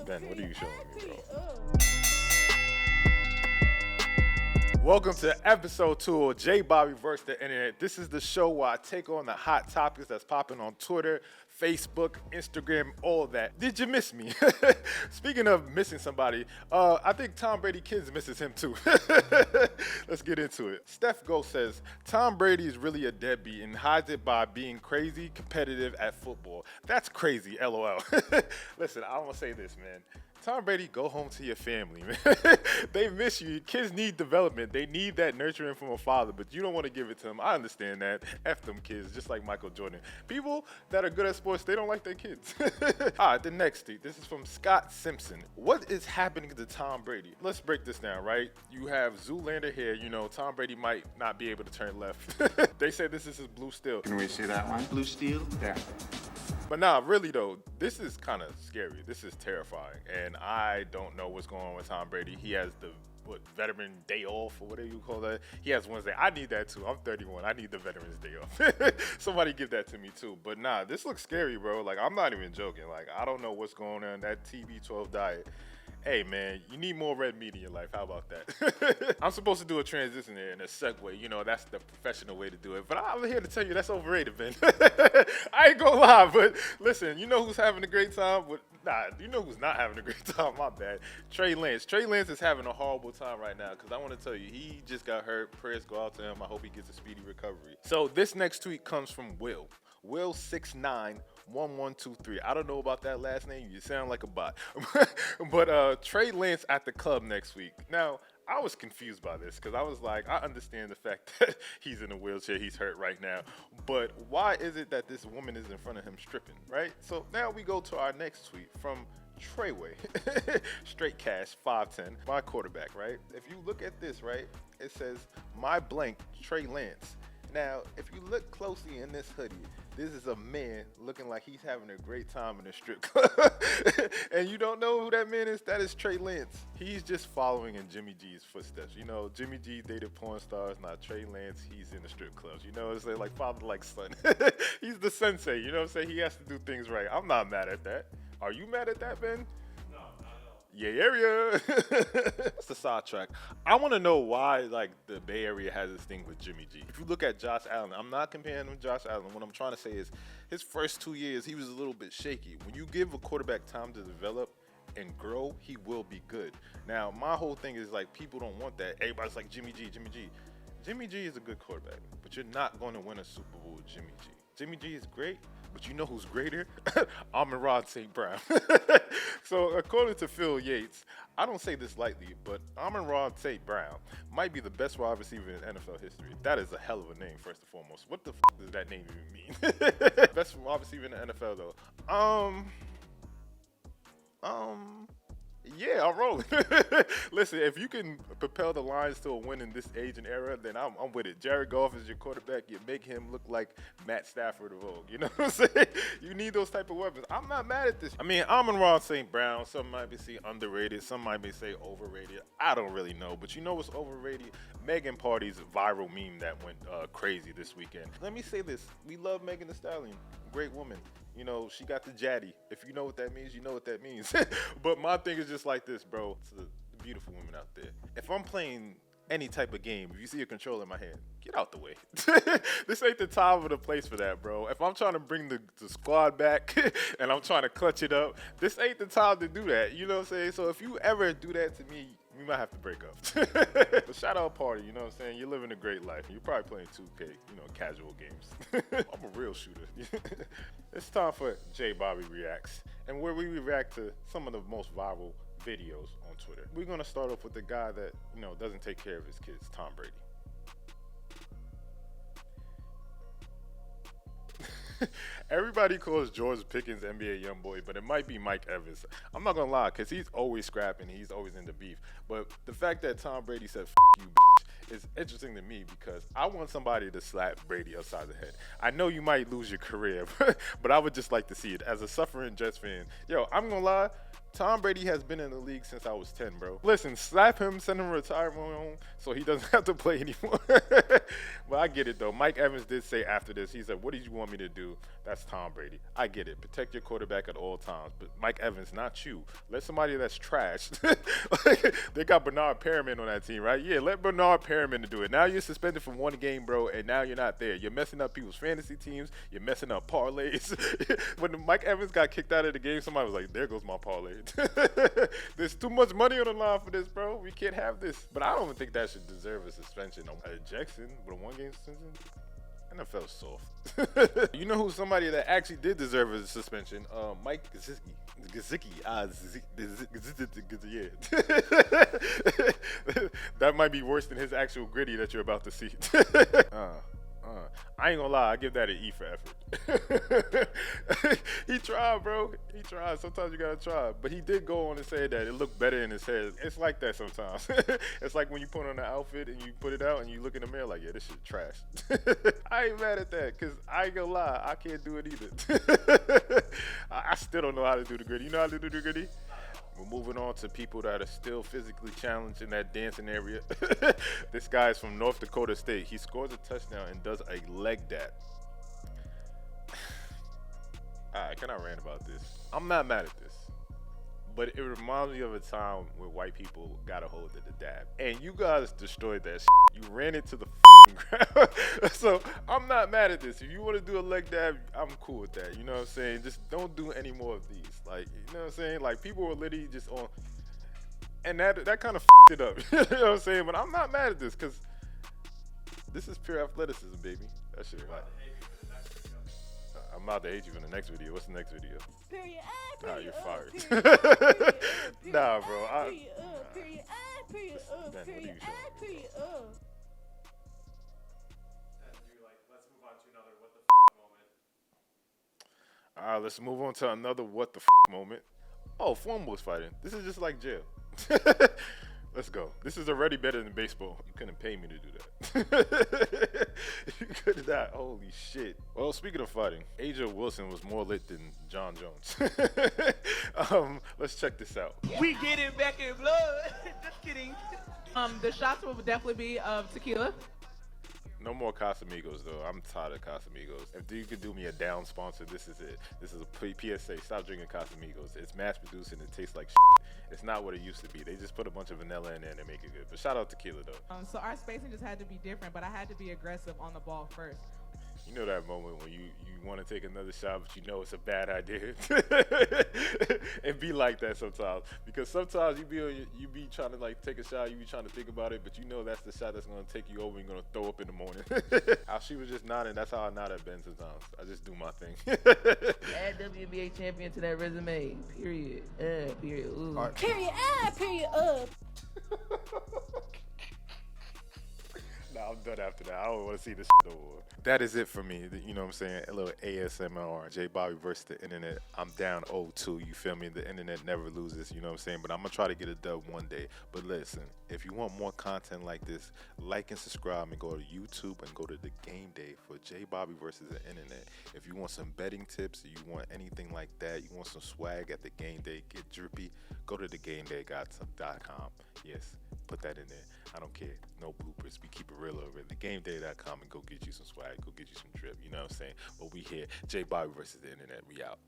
Ben, what are you showing me, bro? Welcome to episode 2 of Jbobby vs. the Internet. This is the show where I take on the hot topics that's popping on Twitter, Facebook, Instagram, all that. Did you miss me? Speaking of missing somebody, I think Tom Brady kids misses him too. Let's get into it. Steph Go says, Tom Brady is really a deadbeat and hides it by being crazy competitive at football. That's crazy, LOL. Listen, I want to say this, man. Tom Brady, go home to your family, man. They miss you. Kids need development. They need that nurturing from a father, but you don't want to give it to them. I understand that. F them kids, just like Michael Jordan. People that are good at sports, they don't like their kids. All right, the next tweet. This is from Scott Simpson. What is happening to Tom Brady? Let's break this down, right? You have Zoolander here. You know, Tom Brady might not be able to turn left. They say this is his blue steel. Can we see that one? Blue steel? There. But nah, really though, this is kind of scary. This is terrifying, and I don't know what's going on with Tom Brady. He has the veteran day off or whatever you call that. He has Wednesday. I need that too. I'm 31. I need the veterans day off. Somebody give that to me too. But nah, this looks scary, bro. Like, I'm not even joking. Like, I don't know what's going on. That TB12 diet. Hey man, you need more red meat in your life. How about that? I'm supposed to do a transition here and a segue. You know, that's the professional way to do it. But I'm here to tell you that's overrated, man. I ain't gonna lie, but listen, you know who's having a great time? You know who's not having a great time? My bad. Trey Lance. Trey Lance is having a horrible time right now because I want to tell you, he just got hurt. Prayers go out to him. I hope he gets a speedy recovery. So this next tweet comes from Will. Will691123. I don't know about that last name. You sound like a bot. But Trey Lance at the club next week. Now, I was confused by this because I was like, I understand the fact that he's in a wheelchair, he's hurt right now. But why is it that this woman is in front of him stripping, right? So now we go to our next tweet from Treyway. Straight cash, 5'10", my quarterback, right? If you look at this, right, it says, my blank, Trey Lance. Now, if you look closely in this hoodie, this is a man looking like he's having a great time in a strip club. And you don't know who that man is? That is Trey Lance. He's just following in Jimmy G's footsteps. You know, Jimmy G dated porn stars. Now Trey Lance, he's in the strip clubs. You know, it's like father like son. He's the sensei. You know what I'm saying? He has to do things right. I'm not mad at that. Are you mad at that, Ben? Yeah, area. That's the sidetrack. I want to know why, like, the Bay Area has this thing with Jimmy G. If you look at Josh Allen, I'm not comparing him to Josh Allen. What I'm trying to say is his first 2 years, he was a little bit shaky. When you give a quarterback time to develop and grow, he will be good. Now, my whole thing is, like, people don't want that. Everybody's like, Jimmy G, Jimmy G. Jimmy G is a good quarterback, but you're not going to win a Super Bowl with Jimmy G. Jimmy G is great, but you know who's greater? Amon-Ra St. Brown. So according to Phil Yates, I don't say this lightly, but Amon-Ra St. Brown might be the best wide receiver in NFL history. That is a hell of a name, first and foremost. What the does that name even mean? Best wide receiver in the NFL, though. Yeah, I'm rolling. Listen, if you can propel the Lions to a win in this age and era, then I'm with it. Jared Goff is your quarterback. You make him look like Matt Stafford of old. You know what I'm saying? You need those type of weapons. I'm not mad at this. I mean, Amon-Ra St. Brown, some might be say underrated, some might be say overrated. I don't really know, but you know what's overrated? Megan Party's viral meme that went crazy this weekend. Let me say this. We love Megan Thee Stallion. Great woman. You know, she got the Jaddy. If you know what that means, you know what that means. But my thing is just like this, bro. It's the beautiful women out there. If I'm playing any type of game, if you see a controller in my hand, get out the way. This ain't the time or the place for that, bro. If I'm trying to bring the squad back and I'm trying to clutch it up, this ain't the time to do that. You know what I'm saying? So if you ever do that to me, we might have to break up. But shout out Party, you know what I'm saying? You're living a great life. You're probably playing 2K, you know, casual games. I'm a real shooter. It's time for Jbobby Reacts, and where we react to some of the most viral videos on Twitter. We're going to start off with the guy that, you know, doesn't take care of his kids, Tom Brady. Everybody calls George Pickens NBA YoungBoy, but it might be Mike Evans. I'm not gonna lie, because he's always scrapping, he's always in the beef. But the fact that Tom Brady said, "F you, bitch," is interesting to me because I want somebody to slap Brady upside the head. I know you might lose your career, but I would just like to see it. As a suffering Jets fan, yo, I'm gonna lie, Tom Brady has been in the league since I was 10, bro. Listen, slap him, send him retirement home so he doesn't have to play anymore. But I get it, though. Mike Evans did say after this, he said, what did you want me to do? That's Tom Brady. I get it. Protect your quarterback at all times. But Mike Evans, not you. Let somebody that's trash. They got Bernard Perriman on that team, right? Yeah, let Bernard Perriman do it. Now you're suspended from one game, bro, and now you're not there. You're messing up people's fantasy teams. You're messing up parlays. When Mike Evans got kicked out of the game, somebody was like, there goes my parlay. There's too much money on the line for this, bro. We can't have this. But I don't even think that should deserve a suspension. An ejection with a one-game suspension? NFL soft. You know who's somebody that actually did deserve a suspension? Mike Gesicki. That might be worse than his actual gritty that you're about to see. I ain't gonna lie, I give that an E for effort. He tried, bro. He tried. Sometimes you gotta try. But he did go on and say that it looked better in his head. It's like that sometimes. It's like when you put on an outfit and you put it out and you look in the mirror like, yeah, this shit trash. I ain't mad at that, because I ain't gonna lie, I can't do it either. I still don't know how to do the gritty. You know how to do the gritty? We're moving on to people that are still physically challenged in that dancing area. This guy is from North Dakota State. He scores a touchdown and does a leg dab. Alright, can I rant about this? I'm not mad at this, but it reminds me of a time where white people got a hold of the dab. And you guys destroyed that shit. You ran it to the ground. So I'm not mad at this. If you want to do a leg dab, I'm cool with that. You know what I'm saying? Just don't do any more of these. Like, you know what I'm saying? Like, people were literally just on, and that kind of it up. You know what I'm saying? But I'm not mad at this, because this is pure athleticism, baby. That shit right. I'm about to hate you in the next video. What's the next video? Period. Nah, you're fired. Period. Nah, bro. Period. Period. What are you showing me? Period. All right, let's move on to another what the moment. Oh, Formbo's fighting. This is just like jail. Let's go. This is already better than baseball. You couldn't pay me to do that. You could not. Holy shit. Well, speaking of fighting, AJ Wilson was more lit than John Jones. Let's check this out. We get it back in blood. Just kidding. The shots will definitely be of tequila. No more Casamigos, though. I'm tired of Casamigos. If you could do me a down sponsor, this is it. This is a PSA. Stop drinking Casamigos. It's mass produced and it tastes like shit. It's not what it used to be. They just put a bunch of vanilla in there and they make it good. But shout out Tequila, though. So our spacing just had to be different, but I had to be aggressive on the ball first. You know that moment when you want to take another shot, but you know it's a bad idea. And be like that sometimes. Because sometimes you be trying to like take a shot, you be trying to think about it, but you know that's the shot that's going to take you over and you're going to throw up in the morning. How she was just nodding, that's how I nod at Ben sometimes. I just do my thing. Add WNBA champion to that resume. Period. Period. Ooh. Right. Period. Period. Nah, I'm done after that. I don't want to see this no more. That is it for me. You know what I'm saying? A little ASMR. Jbobby versus the internet. I'm down 0-2. You feel me? The internet never loses. You know what I'm saying? But I'm going to try to get a dub one day. But listen, if you want more content like this, like and subscribe and go to YouTube and go to the game day for Jbobby versus the internet. If you want some betting tips, you want anything like that, you want some swag at the game day, get drippy, go to thegameday.com. Yes, put that in there. I don't care. No bloopers. We keep it real over at thegameday.com and go get you some swag, go get you some drip. You know what I'm saying? But we here. Jbobby versus the internet. We out.